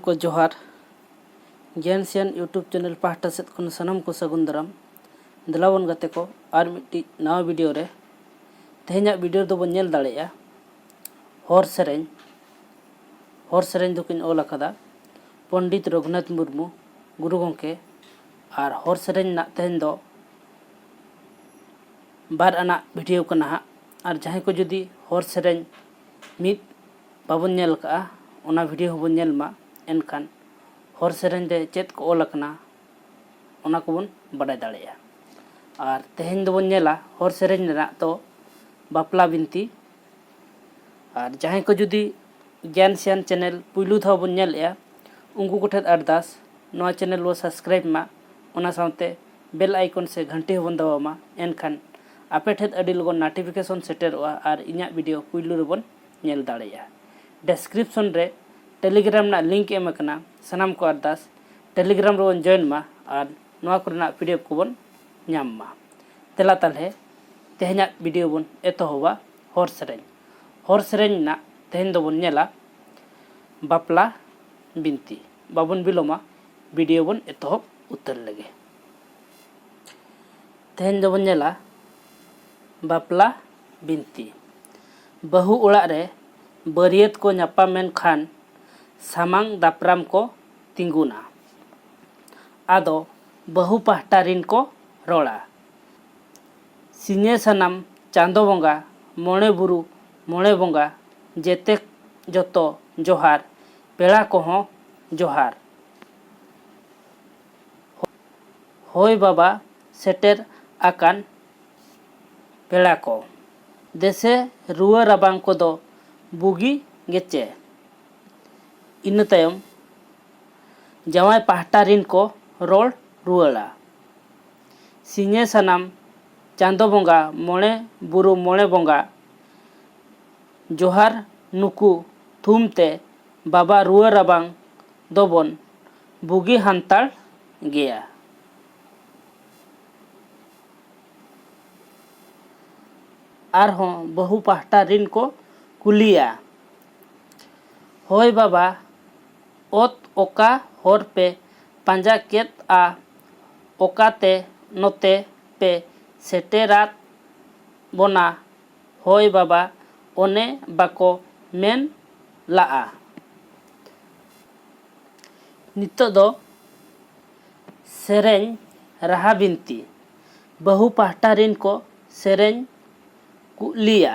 को जोहार ज्ञानसियन YouTube channel पाहटा सेद खन सानाम को सगुन दाराम देलावन गाते को आर मिट्टी नवा वीडियो रे तेहेña वीडियो दो बन नेल दाड़ेया हर सेरेñ दो किन ओल अकादा पंडित रघुनाथ मुर्मू गुरु गंके और हर सेरेñ ना तेहेñ दो बार आना वीडियो कना हा और जहां को जुदी हर सेरेñ मिद बाबन नेल का ओना वीडियो होबन नेल मा एनखान हर सेरेñ दे चेत को ओल अकना ओना को बन बाडाय दाड़ेया और तेहेñ दो बन नेला हर सेरेñ ना तो बापला बिनती और जहां को जुदी ज्ञानसियन चैनल पुलू था बन नेलया उनको कोठे अरदास नवा चैनल वो सब्सक्राइब मा ओना साथे बेल आइकन से घंटी होबन दबामा एनखान आपे ठेद अडी लगन नोटिफिकेशन सेटेरोआ और इᱧा वीडियो पुलू रे बन नेल दाड़ेया डिस्क्रिप्शन रे टेलीग्राम ना लिंक एम अकना सनाम को अरदास टेलीग्राम रे बन जॉइन मा और नवा करना पीडीएफ को बन ᱧᱟᱢ मा तेला ताले तेहेña वीडियो बन एतोहबा हर सेरेñ ना तेहेñ दो बन नेला बापला बिनती बाबन बिलोमा वीडियो बन एतोहब उतर लगे तेहेñ दो बन नेला बापला बिनती बहु ओड़ा रे बरियत को ᱧᱟᱯᱟᱢᱮᱱ खान सामांग दापराम को तिंगुना आदो बहु पाहटा रिन को रोड़ा सिने सनाम चांदो बंगा मोणे बुरु मोणे बंगा जेते जतो जोहार पेड़ा को हों जोहार होय बाबा सेटेर आकान पेड़ा को देसे रुआ राबांग को दो बुगी गेचे इन तायम जवाय पाहटा रिन को रोल रुआला सिने सनाम चांदो बंगा मोणे बुरु मोणे बंगा जोहार नुकु थुमते बाबा रुआ राबांग दोबन बुगी हांताड़ गया आरहों बहु पाहटा रिन को कुलिया होय बाबा ओत ओका होर पे पांजा केत आ ओकाते नोते पे सेटेरात बोना होय बाबा ओने बाको मेन लाआ नितो दो सेरेñ राहा बिनती बहु पाहटा रिन को सेरेñ कुलिया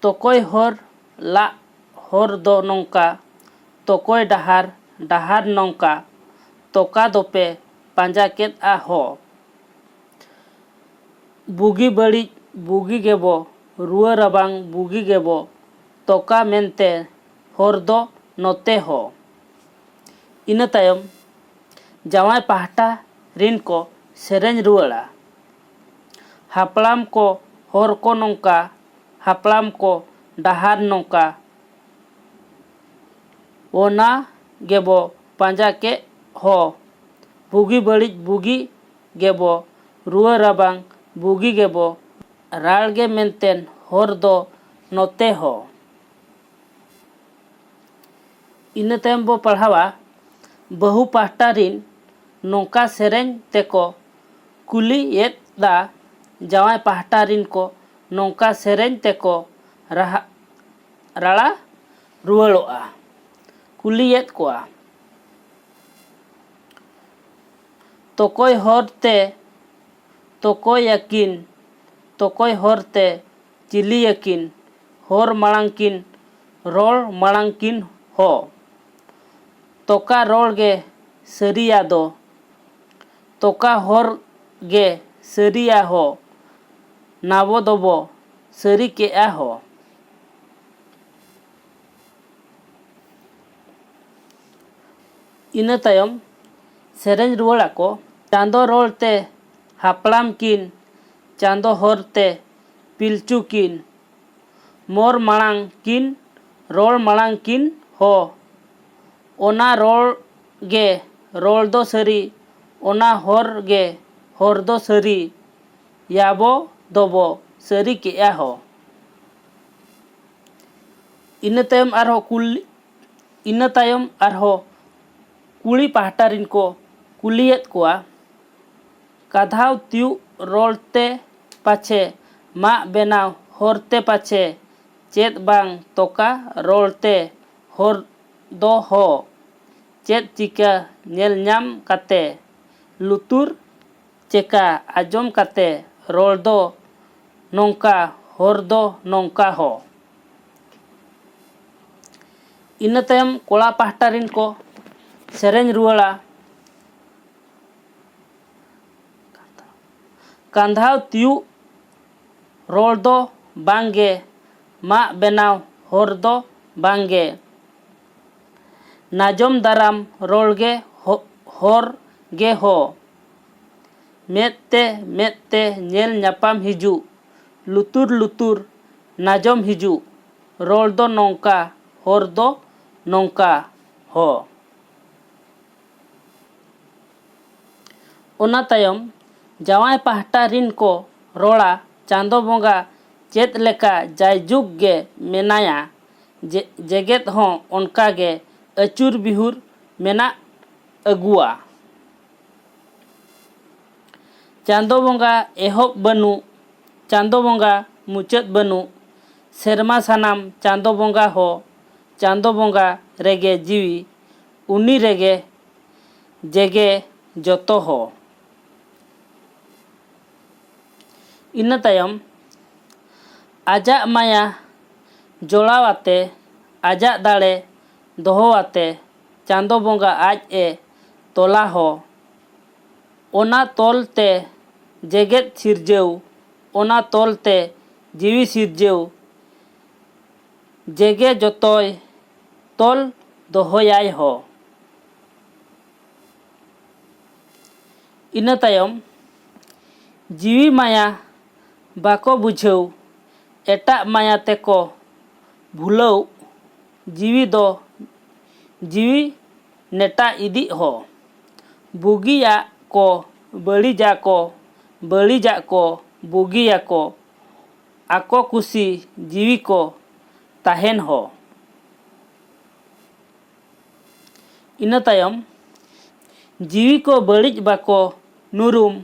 तोकोय होर ला होर दो नौका तोकोय डहार नौका तोका दोपे पांजा केत आ हो बुगी बड़ी बुगी गेबो रुआ राबांग बुगी गेबो तोका मेनते होर दो नोते हो इन तायम जवाय पाहटा रिन को सेरेñ रुआड़ा हापड़ाम को होर को नौका हापड़ाम को डहार नौका ओना गेबो पांजा के हो बुगी बड़ी बुगी गेबो रुआ राबांग बुगी गेबो रालगे मेंतेन होर दो नोते हो इन तायम बो पढ़ावा बहु पाहटा रिन नौका सेरेñ तेको कुली येत दा जवाय पाहटा रिन को नौका सेरेñ तेको राड़ा रुआड़ोआ कुली येत कोआ तोकोय होरते तोकोय यकिन तोकोय होरते चिली यकिन होर माड़ांकिन रोल माड़ांकिन हो तोका रोल गे सरिया दो तोका होर गे सरिया हो नाबो दोबो सरी के आ हो इन तायम सेरेñ रुआड़ा को चांदो रोलते हापड़ाम किन चांदो होरते पिलचू किन मोर माड़ांग किन रोल माड़ांग किन हो ओना रोल गे रोल दो सरी ओना होर गे होर दो सरी याबो दोबो सरी के आ हो ᱤᱱᱟᱹ ᱛᱟᱭᱚᱢ ᱟᱨᱦᱚᱸ ᱠᱩᱲᱤ ᱯᱟᱦᱴᱟ ᱨᱤᱱ ᱠᱚ ᱠᱩᱞᱤᱭᱮᱫ ᱠᱚᱣᱟ, ᱠᱟᱫᱷᱟᱣ ᱛᱤᱭᱩᱜ ᱨᱚᱲᱛᱮ ᱯᱟᱪᱷᱮ ᱢᱟᱜ ᱵᱮᱱᱟᱣ ᱦᱚᱨᱛᱮ ᱯᱟᱪᱷᱮ ᱪᱮᱫ ᱵᱟᱝ ᱛᱚᱠᱟ ᱨᱚᱲᱛᱮ ᱦᱚᱨ ᱫᱚ ᱦᱚ ᱪᱮᱫ ᱪᱤᱠᱟᱹ ᱧᱮᱞ ᱧᱟᱢ ᱠᱟᱛᱮ ᱞᱩᱛᱩᱨ ᱪᱮᱠᱟ ᱟᱸᱡᱚᱢ ᱠᱟᱛᱮ ᱨᱚᱲ ᱫᱚ ᱱᱚᱝᱠᱟ ᱦᱚᱨ ᱫᱚ ᱱᱚᱝᱠᱟ ᱦᱚ᱾ ᱤᱱᱟᱹ ᱛᱟᱭᱚᱢ ᱠᱚᱲᱟ ᱯᱟᱦᱴᱟ ᱨᱤᱱ ᱠᱚ ᱥᱮᱨᱮᱧ ᱨᱩᱣᱟᱹᱲᱟ, ᱠᱟᱸᱫᱷᱟᱣ ᱛᱤᱭᱩᱜ ᱨᱚᱲ ᱫᱚ ᱵᱟᱝᱜᱮ ᱢᱟᱜ ᱵᱮᱱᱟᱣ ᱦᱚᱨ ᱫᱚ ᱵᱟᱝᱜᱮ ᱱᱟᱡᱚᱢ ᱫᱟᱨᱟᱢ ᱨᱚᱲ ᱜᱮ ᱦᱚᱨ ᱜᱮ ᱦᱚ ᱢᱮᱫ ᱛᱮ ᱧᱮᱞ ᱧᱟᱯᱟᱢ ᱦᱤᱡᱩᱜ ᱞᱩᱛᱩᱨ ᱱᱟᱡᱚᱢ ᱦᱤᱡᱩᱜ ᱨᱚᱲ ᱫᱚ ᱱᱚᱝᱠᱟ ᱦᱚᱨ ᱫᱚ ᱱᱚᱝᱠᱟ ᱦᱚ᱾ ᱚᱱᱟ ᱛᱟᱭᱚᱢ ᱡᱟᱶᱟᱭ ᱯᱟᱦᱴᱟ ᱨᱤᱱ ko ᱨᱚᱲᱟ, ᱪᱟᱸᱫᱳ ᱵᱚᱸᱜᱟ ᱪᱮᱫ ᱞᱮᱠᱟ ᱡᱟᱭᱡᱩᱜᱽ ᱜᱮ ᱢᱮᱱᱟᱭᱟ ᱡᱮᱜᱮᱫ ᱦᱚᱸ ᱚᱱᱠᱟ ᱜᱮ ᱟᱹᱪᱩᱨ ᱵᱤᱦᱩᱨ ᱢᱮᱱᱟᱜ ᱟᱹᱜᱩᱣᱟ᱾ ᱪᱟᱸᱫᱳ ᱵᱚᱸᱜᱟ ᱮᱦᱚᱵ ᱵᱟᱹᱱᱩᱜ, ᱪᱟᱸᱫᱳ ᱵᱚᱸᱜᱟ ᱢᱩᱪᱟᱹᱫ ᱵᱟᱹᱱᱩᱜ, ᱥᱮᱨᱢᱟ ᱥᱟᱱᱟᱢ ᱪᱟᱸᱫᱳ ᱵᱚᱸᱜᱟ ᱦᱚ ᱪᱟᱸᱫᱳ ᱵᱚᱸᱜᱟ ᱨᱮᱜᱮ ᱡᱤᱣᱤ ᱩᱱᱤ ᱨᱮᱜᱮ ᱡᱮᱜᱮ ᱡᱚᱛᱚ ᱦᱚ᱾ ᱤᱱᱟᱹ ᱛᱟᱭᱚᱢ ᱟᱡᱟᱜ ᱢᱟᱭᱟ ᱡᱚᱲᱟᱣ ᱟᱛᱮ ᱟᱡᱟᱜ ᱫᱟᱲᱮ ᱫᱚᱦᱚ ᱟᱛᱮ ᱪᱟᱸᱫᱳ ᱵᱚᱸᱜᱟ ᱟᱡ ᱮ ᱛᱚᱞᱟ ᱦᱚ, ᱚᱱᱟ ᱛᱚᱞ ᱛᱮ ᱡᱮᱜᱮᱫ ᱥᱤᱨᱡᱟᱹᱣ, ᱚᱱᱟ ᱛᱚᱞ ᱛᱮ ᱡᱤᱣᱤ ᱥᱤᱨᱡᱟᱹᱣ ᱡᱮᱜᱮ ᱡᱚᱛᱚᱭ ᱛᱚᱞ ᱫᱚᱦᱚᱭᱟᱭ ᱦᱚ᱾ ᱤᱱᱟᱹ ᱛᱟᱭᱚᱢ ᱡᱤᱣᱤ ᱢᱟᱭᱟ ᱵᱟᱠᱚ ᱵᱩᱡᱷᱟᱹᱣ ᱮᱴᱟᱜ ᱢᱟᱭᱟ ᱛᱮᱠᱚ ᱵᱷᱩᱞᱟᱹᱣ ᱡᱤᱣᱤ ᱫᱚ ᱡᱤᱣᱤ ᱱᱮᱴᱟ ᱤᱫᱤᱜ ᱦᱚ, ᱵᱩᱜᱤᱭᱟᱜ ᱠᱚ ᱵᱟᱹᱲᱤᱡᱟᱜ ᱠᱚ ᱵᱩᱜᱤᱭᱟᱠᱚ ᱟᱠᱚ ᱠᱩᱥᱤ ᱡᱤᱣᱤ ᱠᱚ ᱛᱟᱦᱮᱱ ᱦᱚ᱾ ᱤᱱᱟᱹ ᱛᱟᱭᱚᱢ ᱡᱤᱣᱤ ᱠᱚ ᱵᱟᱹᱲᱤᱡ ᱵᱟᱠᱚ ᱱᱩᱨᱩᱢ,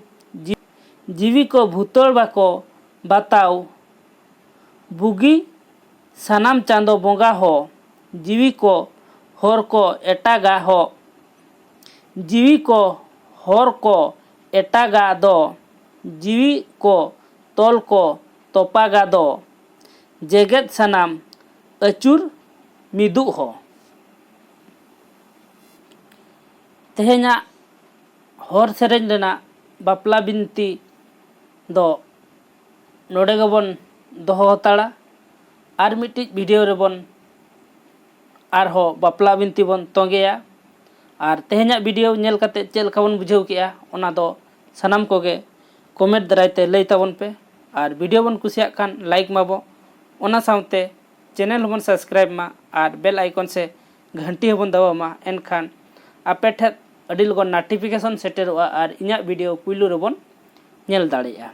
ᱡᱤᱣᱤ ko ᱵᱷᱩᱛᱟᱹᱲ ᱵᱟᱠᱚ ᱵᱟᱛᱟᱣ, ᱵᱩᱜᱤ ᱥᱟᱱᱟᱢ ᱪᱟᱸᱫᱳ ᱵᱚᱸᱜᱟ ᱦᱚ ᱡᱤᱣᱤ ko ᱦᱚᱨ ko ᱮᱴᱟᱜᱟ ᱦᱚ, ᱡᱤᱣᱤ ko ᱦᱚᱨ ko ᱮᱴᱟᱜᱟ ᱫᱚ ᱡᱤᱣᱤ ko ᱛᱚᱞ ko ᱛᱚᱯᱟᱜᱟ ᱫᱚ ᱡᱮᱜᱮᱫ ᱥᱟᱱᱟᱢ ᱟᱹᱪᱩᱨ ᱢᱤᱫᱩᱜ ᱦᱚ᱾ ᱛᱮᱦᱮᱧᱟᱜ ᱦᱚᱨ ᱥᱮᱨᱮᱧ ᱨᱮᱱᱟᱜ ᱵᱟᱯᱞᱟ ᱵᱤᱱᱛᱤ ᱫᱚ ᱱᱚᱰᱮ ᱜᱮᱵᱚᱱ ᱫᱚᱦᱚ ᱦᱟᱛᱟᱲᱟ᱾ ᱟᱨ ᱢᱤᱫᱴᱤᱡ ᱵᱷᱤᱰᱤᱭᱳ ᱨᱮᱵᱚᱱ ᱟᱨᱦᱚᱸ ᱵᱟᱯᱞᱟ ᱵᱤᱱᱛᱤ ᱵᱚᱱ ᱛᱚᱸᱜᱮᱭᱟ᱾ ᱟᱨ ᱛᱮᱦᱮᱧᱟᱜ ᱵᱷᱤᱰᱤᱭᱳ ᱧᱮᱞ ᱠᱟᱛᱮ ᱪᱮᱫ ᱞᱮᱠᱟ ᱵᱚᱱ ᱵᱩᱡᱷᱟᱹᱣ ᱠᱮᱜᱼᱟ ᱚᱱᱟ ᱫᱚ ᱥᱟᱱᱟᱢ ᱠᱚᱜᱮ ᱠᱚᱢᱮᱱᱴ ᱫᱟᱨᱟᱭ ᱛᱮ ᱞᱟᱹᱭ ᱛᱟᱵᱚᱱ ᱯᱮ᱾ ᱟᱨ ᱵᱷᱤᱰᱤᱭᱳ ᱵᱚᱱ ᱠᱩᱥᱤᱭᱟᱜ ᱠᱷᱟᱱ ᱞᱟᱭᱤᱠ ᱢᱟᱵᱚ, ᱚᱱᱟ ᱥᱟᱶᱛᱮ ᱪᱮᱱᱮᱞ ᱦᱚᱸᱵᱚᱱ ᱥᱟᱵᱥᱠᱨᱟᱭᱤᱵ ᱢᱟ ᱟᱨ ᱵᱮᱞ ᱟᱭᱠᱚᱱ ᱥᱮ ᱜᱷᱟᱱᱴᱤ ᱦᱚᱸᱵᱚᱱ ᱫᱟᱵᱟᱣ ᱢᱟ, ᱮᱱᱠᱷᱟᱱ ᱟᱯᱮ ᱴᱷᱮᱱ ᱟᱹᱰᱤ ᱞᱚᱜᱚᱱ ᱱᱳᱴᱤᱯᱷᱤᱠᱮᱥᱚᱱ ᱥᱮᱴᱮᱨᱚᱜᱼᱟ ᱟᱨ ᱤᱧᱟᱹᱜ ᱵᱷᱤᱰᱤᱭᱳ ᱯᱩᱭᱞᱩ ᱨᱮᱵᱚᱱ ᱧᱮᱞ ᱫᱟᱲᱮᱭᱟᱜᱼᱟ᱾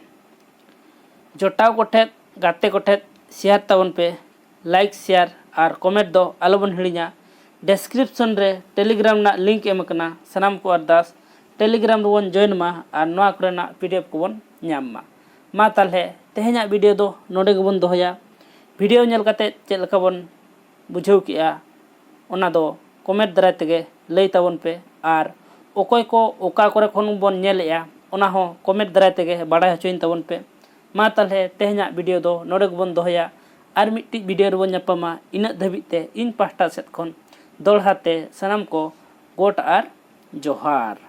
ᱡᱚᱴᱟᱣ ᱠᱚᱴᱷᱮᱱ ᱜᱟᱛᱮ ᱠᱚᱴᱷᱮᱱ ᱥᱮᱭᱟᱨ ᱛᱟᱵᱚᱱ ᱯᱮ, ᱞᱟᱭᱤᱠ ᱥᱮᱭᱟᱨ ᱟᱨ ᱠᱚᱢᱮᱱᱴ ᱫᱚ ᱟᱞᱚᱵᱚᱱ ᱦᱤᱲᱤᱧᱟ᱾ ᱰᱮᱥᱠᱨᱤᱯᱥᱚᱱ ᱨᱮ ᱴᱮᱞᱤᱜᱨᱟᱢ ᱨᱮᱱᱟᱜ ᱞᱤᱝᱠ ᱮᱢ ᱟᱠᱟᱱᱟ, ᱥᱟᱱᱟᱢ ᱠᱚ ᱟᱨᱫᱟᱥ ᱴᱮᱞᱤᱜᱨᱟᱢ ᱨᱮᱵᱚᱱ ᱡᱚᱭᱮᱱ ᱢᱟ ᱟᱨ ᱱᱚᱣᱟ ᱠᱚᱨᱮᱱᱟᱜ PDF ᱠᱚᱵᱚᱱ ᱧᱟᱢ ᱢᱟ᱾ ᱢᱟ ᱛᱟᱦᱚᱞᱮ ᱛᱮᱦᱮᱧᱟᱜ ᱵᱷᱤᱰᱤᱭᱳ ᱫᱚ ᱱᱚᱰᱮ ᱜᱮᱵᱚᱱ ᱫᱚᱦᱚᱭᱟ᱾ ᱵᱷᱤᱰᱤᱭᱳ ᱧᱮᱞ ᱠᱟᱛᱮ ᱪᱮᱫ ᱞᱮᱠᱟ ᱵᱚᱱ ᱵᱩᱡᱷᱟᱹᱣ ᱠᱮᱜᱼᱟ ᱚᱱᱟ ᱫᱚ ᱠᱚᱢᱮᱱᱴ ᱫᱟᱨᱟᱭ ᱛᱮᱜᱮ ᱞᱟᱹᱭ ᱛᱟᱵᱚᱱ ᱯᱮ, ᱟᱨ ᱚᱠᱚᱭ ᱠᱚ ᱚᱠᱟ ᱠᱚᱨᱮ ᱠᱷᱚᱱ ᱵᱚᱱ ᱧᱮᱞᱮᱜᱼᱟ ᱚᱱᱟ ᱦᱚᱸ ᱠᱚᱢᱮᱱᱴ ᱫᱟᱨᱟᱭ ᱛᱮᱜᱮ ᱵᱟᱲᱟᱭ ᱦᱚᱪᱚᱧ ᱛᱟᱵᱚᱱ ᱯᱮ᱾ ᱢᱟ ᱛᱟᱦᱚᱞᱮ ᱛᱮᱦᱮᱧᱟᱜ ᱵᱷᱤᱰᱤᱭᱳ ᱫᱚ ᱱᱚᱰᱮ ᱜᱮᱵᱚᱱ ᱫᱚᱦᱚᱭᱟ᱾ ᱟᱨ ᱢᱤᱫᱴᱤᱡ ᱵᱷᱤᱰᱤᱭᱳ ᱨᱮᱵᱚᱱ ᱧᱟᱯᱟᱢᱟ᱾ ᱤᱱᱟᱹᱜ ᱫᱷᱟᱹᱵᱤᱡ ᱛᱮ ᱤᱧ ᱯᱟᱦᱴᱟ ᱥᱮᱫ ᱠᱷᱚᱱ ᱫᱚᱦᱲᱟ ᱛᱮ ᱥᱟᱱᱟᱢ ᱠᱚ ᱜᱚᱰ ᱟᱨ ᱡᱚᱦᱟᱨ᱾